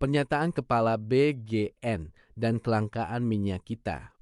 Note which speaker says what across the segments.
Speaker 1: Pernyataan Kepala BGN dan kelangkaan minyak kita.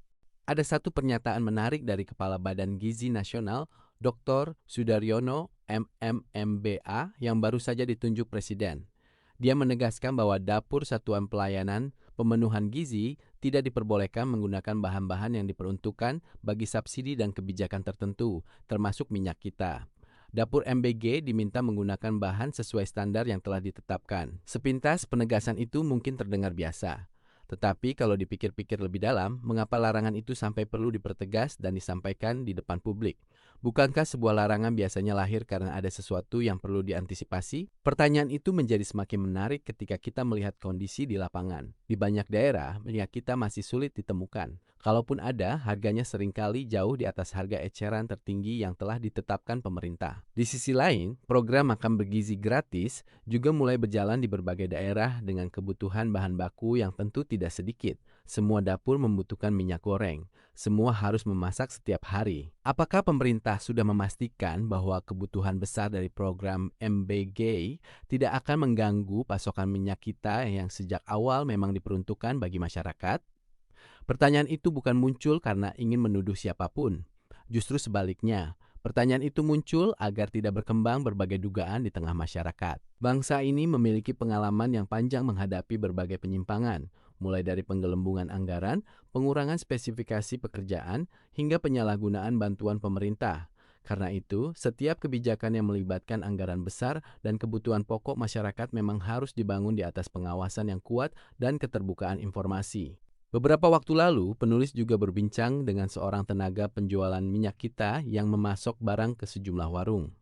Speaker 1: Ada satu pernyataan menarik dari Kepala Badan Gizi Nasional, Dr. Sudaryono MMMBA yang baru saja ditunjuk Presiden. Dia menegaskan bahwa dapur Satuan Pelayanan Pemenuhan Gizi tidak diperbolehkan menggunakan bahan-bahan yang diperuntukkan bagi subsidi dan kebijakan tertentu, termasuk minyak kita. Dapur MBG diminta menggunakan bahan sesuai standar yang telah ditetapkan. Sepintas penegasan itu mungkin terdengar biasa. Tetapi kalau dipikir-pikir lebih dalam, mengapa larangan itu sampai perlu dipertegas dan disampaikan di depan publik? Bukankah sebuah larangan biasanya lahir karena ada sesuatu yang perlu diantisipasi? Pertanyaan itu menjadi semakin menarik ketika kita melihat kondisi di lapangan. Di banyak daerah, minyak kita masih sulit ditemukan. Kalaupun ada, harganya seringkali jauh di atas harga eceran tertinggi yang telah ditetapkan pemerintah. Di sisi lain, program makan bergizi gratis juga mulai berjalan di berbagai daerah dengan kebutuhan bahan baku yang tentu tidak sedikit. Semua dapur membutuhkan minyak goreng. Semua harus memasak setiap hari. Apakah pemerintah sudah memastikan bahwa kebutuhan besar dari program MBG tidak akan mengganggu pasokan minyak kita yang sejak awal memang diperuntukkan bagi masyarakat? Pertanyaan itu bukan muncul karena ingin menuduh siapapun. Justru sebaliknya, pertanyaan itu muncul agar tidak berkembang berbagai dugaan di tengah masyarakat. Bangsa ini memiliki pengalaman yang panjang menghadapi berbagai penyimpangan, mulai dari penggelembungan anggaran, pengurangan spesifikasi pekerjaan, hingga penyalahgunaan bantuan pemerintah. Karena itu, setiap kebijakan yang melibatkan anggaran besar dan kebutuhan pokok masyarakat memang harus dibangun di atas pengawasan yang kuat dan keterbukaan informasi. Beberapa waktu lalu, penulis juga berbincang dengan seorang tenaga penjualan minyak kita yang memasok barang ke sejumlah warung.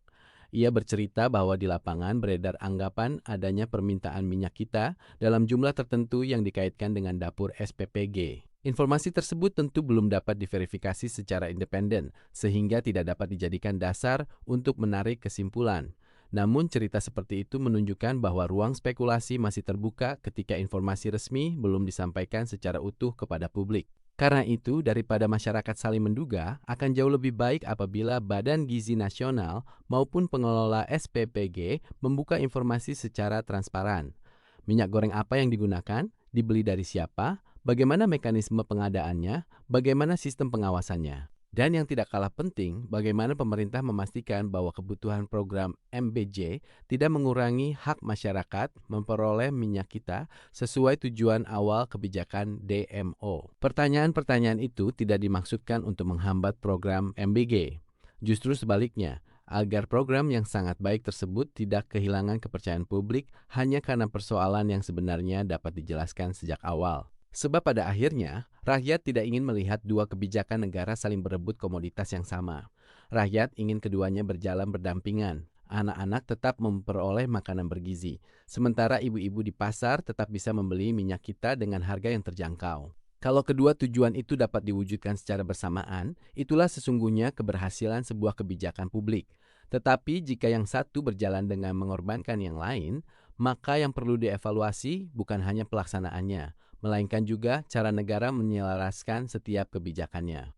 Speaker 1: Ia bercerita bahwa di lapangan beredar anggapan adanya permintaan minyak kita dalam jumlah tertentu yang dikaitkan dengan dapur SPPG. Informasi tersebut tentu belum dapat diverifikasi secara independen, sehingga tidak dapat dijadikan dasar untuk menarik kesimpulan. Namun cerita seperti itu menunjukkan bahwa ruang spekulasi masih terbuka ketika informasi resmi belum disampaikan secara utuh kepada publik. Karena itu, daripada masyarakat saling menduga, akan jauh lebih baik apabila Badan Gizi Nasional maupun pengelola SPPG membuka informasi secara transparan. Minyak goreng apa yang digunakan, dibeli dari siapa, bagaimana mekanisme pengadaannya, bagaimana sistem pengawasannya. Dan yang tidak kalah penting, bagaimana pemerintah memastikan bahwa kebutuhan program MBJ tidak mengurangi hak masyarakat memperoleh minyak kita sesuai tujuan awal kebijakan DMO. Pertanyaan-pertanyaan itu tidak dimaksudkan untuk menghambat program MBG. Justru sebaliknya, agar program yang sangat baik tersebut tidak kehilangan kepercayaan publik hanya karena persoalan yang sebenarnya dapat dijelaskan sejak awal. Sebab pada akhirnya, rakyat tidak ingin melihat dua kebijakan negara saling berebut komoditas yang sama. Rakyat ingin keduanya berjalan berdampingan. Anak-anak tetap memperoleh makanan bergizi, sementara ibu-ibu di pasar tetap bisa membeli minyak kita dengan harga yang terjangkau. Kalau kedua tujuan itu dapat diwujudkan secara bersamaan, itulah sesungguhnya keberhasilan sebuah kebijakan publik. Tetapi jika yang satu berjalan dengan mengorbankan yang lain, maka yang perlu dievaluasi bukan hanya pelaksanaannya, melainkan juga cara negara menyelaraskan setiap kebijakannya.